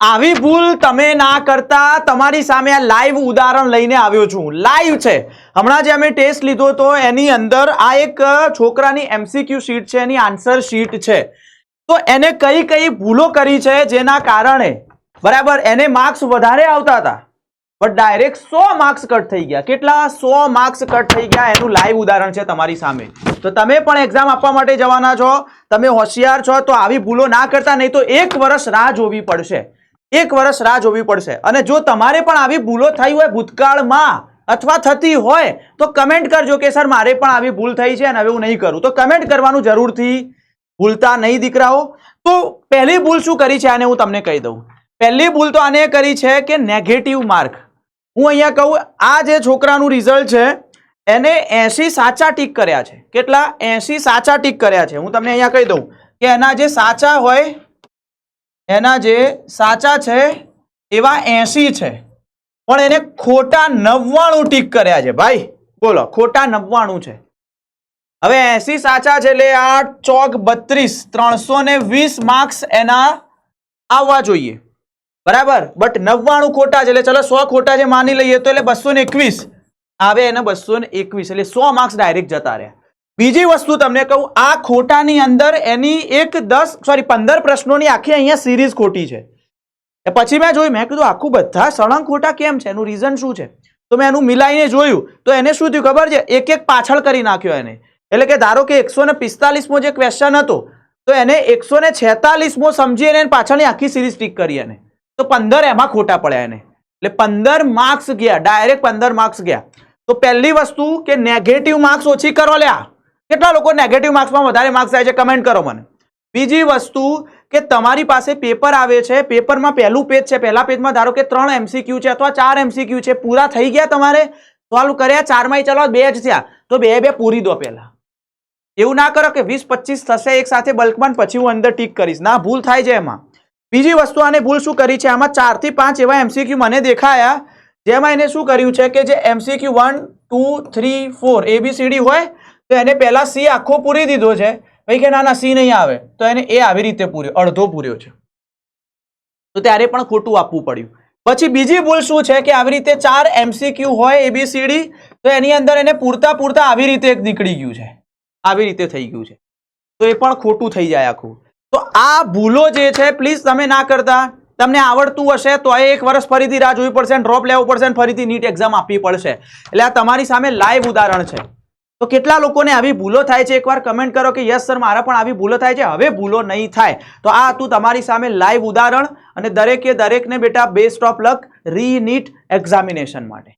આવી ભૂલ તમે ના કરતા તમારી સામે આ લાઈવ ઉદાહરણ લઈને આવ્યો છું. લાઈવ છે. હમણાં જે અમે ટેસ્ટ લીધો તો એની અંદર આ એક છોકરાની MCQ શીટ છે, એની આન્સર શીટ છે. તો એને કઈ કઈ ભૂલો કરી છે જેના કારણે બરાબર એને માર્ક્સ વધારે આવતા હતા બટ ડાયરેક્ટ 100 માર્ક્સ કટ થઈ ગયા. કેટલા? 100 માર્ક્સ કટ થઈ ગયા. એનું લાઈવ ઉદાહરણ છે તમારી સામે. તો તમે પણ એક્ઝામ આપવા માટે જવાના છો, તમે હોશિયાર છો તો આવી ભૂલો ના કરતા, નહીં તો 1 વર્ષ રાહ જોવી પડશે. 1 વર્ષ રાહ જોવી પડશે. અને જો તમારે પણ આવી ભૂલો થઈ હોય ભૂતકાળમાં અથવા થતી હોય તો કમેન્ટ કરજો કે સર મારે પણ આવી ભૂલ થઈ છે અને હવે હું નહીં કરું. તો કમેન્ટ કરવાનું જરૂરથી ભૂલતા નહીં દીકરાઓ. તો પહેલી ભૂલ શું કરી છે આને હું તમને કહી દઉં. પહેલી ભૂલ તો આને કરી છે કે નેગેટિવ માર્ક. હું અહીંયા કહું, આ જે છોકરાનું રિઝલ્ટ છે એને 80 સાચા ટીક કર્યા છે. કેટલા? 80 સાચા ટીક કર્યા છે. હું તમને અહીંયા કહી દઉં કે એના જે સાચા હોય, એના જે સાચા છે એવા 80 છે, પણ એને ખોટા 99 ટીક કર્યા છે. ભાઈ બોલો, ખોટા 99 છે. હવે 80 સાચા છે એટલે 8 ચોક 32, 320 માર્ક્સ એના આવવા જોઈએ બરાબર. બટ 99 ખોટા છે એટલે ચલો 100 ખોટા છે માની લઈએ તો એટલે 221 આવે, એને 221 એટલે 100 માર્ક્સ ડાયરેક્ટ જતા રહ્યા. બીજી વસ્તુ તમને કહું, આ ખોટાની અંદર એની 15 પ્રશ્નોની આખી અહીંયા સિરીઝ ખોટી છે. પછી મેં જોયું, મેં કીધું આખું બધા સળંગ ખોટા કેમ છે, એનું રીઝન શું છે? તો મેં એનું મિલાઈને જોયું તો એને શું થયું ખબર છે? એક એક પાછળ કરી નાખ્યો એને. એટલે કે ધારો કે 145મો જે ક્વેશ્ચન હતો તો એને 146મો સમજીને પાછળની આખી સિરીઝ ટીક કરી એને, તો 15 એમાં ખોટા પડ્યા એને. એટલે 15 માર્ક્સ ગયા, ડાયરેક્ટ 15 માર્ક્સ ગયા. તો પહેલી વસ્તુ કે નેગેટિવ માર્ક્સ ઓછી કરો લ્યા. કેટલા લોકો નેગેટિવ માર્ક્સમાં વધારે માર્ક્સ થાય છે કમેન્ટ કરો મને. બીજી વસ્તુ કે તમારી પાસે પેપર આવે છે, પેપરમાં પહેલું પેજ છે, પહેલા પેજમાં ધારો કે 3 MCQ છે અથવા 4 MCQ છે, પૂરા થઈ ગયા, તમારે સોલ્વ કર્યા, 4માંય ચલો 2 જ થયા તો 2 પૂરી દો પહેલા. એવું ના કરો કે 20-25 થશે એક સાથે બલ્કમાં પછી હું અંદર ટીક કરીશ. ના, ભૂલ થાય છે એમાં. બીજી વસ્તુ, આને ભૂલ શું કરી છે, આમાં 4 થી 5 એવા MCQ મને દેખાયા જેમાં એને શું કર્યું છે કે જે MCQ 1, 2, 3, 4 ABCD હોય તો એને પહેલા C આખો પૂરી દીધો છે. ભાઈ કે ના C નહીં આવે તો એને એ આવી રીતે પૂર્યો, અડધો પૂર્યો છે, તો ત્યારે પણ ખોટું આપવું પડ્યું. પછી બીજી ભૂલ શું છે કે આવી રીતે 4 MCQ હોય ABCD તો એની અંદર એને પૂરતા આવી રીતે એક નીકળી ગયું છે, આવી રીતે થઈ ગયું છે, તો એ પણ ખોટું થઈ જાય આખું. તો આ ભૂલો જે છે પ્લીઝ તમે ના કરતા. તમને આવડતું હશે તો 1 વર્ષ ફરીથી રાહ જોવી પડશે, ડ્રોપ લેવું પડશે, ફરીથી નીટ એક્ઝામ આપવી પડશે. એટલે આ તમારી સામે લાઈવ ઉદાહરણ છે. તો કેટલા લોકોને આવી ભૂલો થાય છે એકવાર કમેન્ટ કરો કે યસ સર મારા પણ આવી ભૂલો થાય છે, હવે ભૂલો નહીં થાય. તો આ હતું તમારી સામે લાઈવ ઉદાહરણ. અને દરેકને બેટા બેસ્ટ ઓફ લક રી નીટ એક્ઝામિનેશન માટે.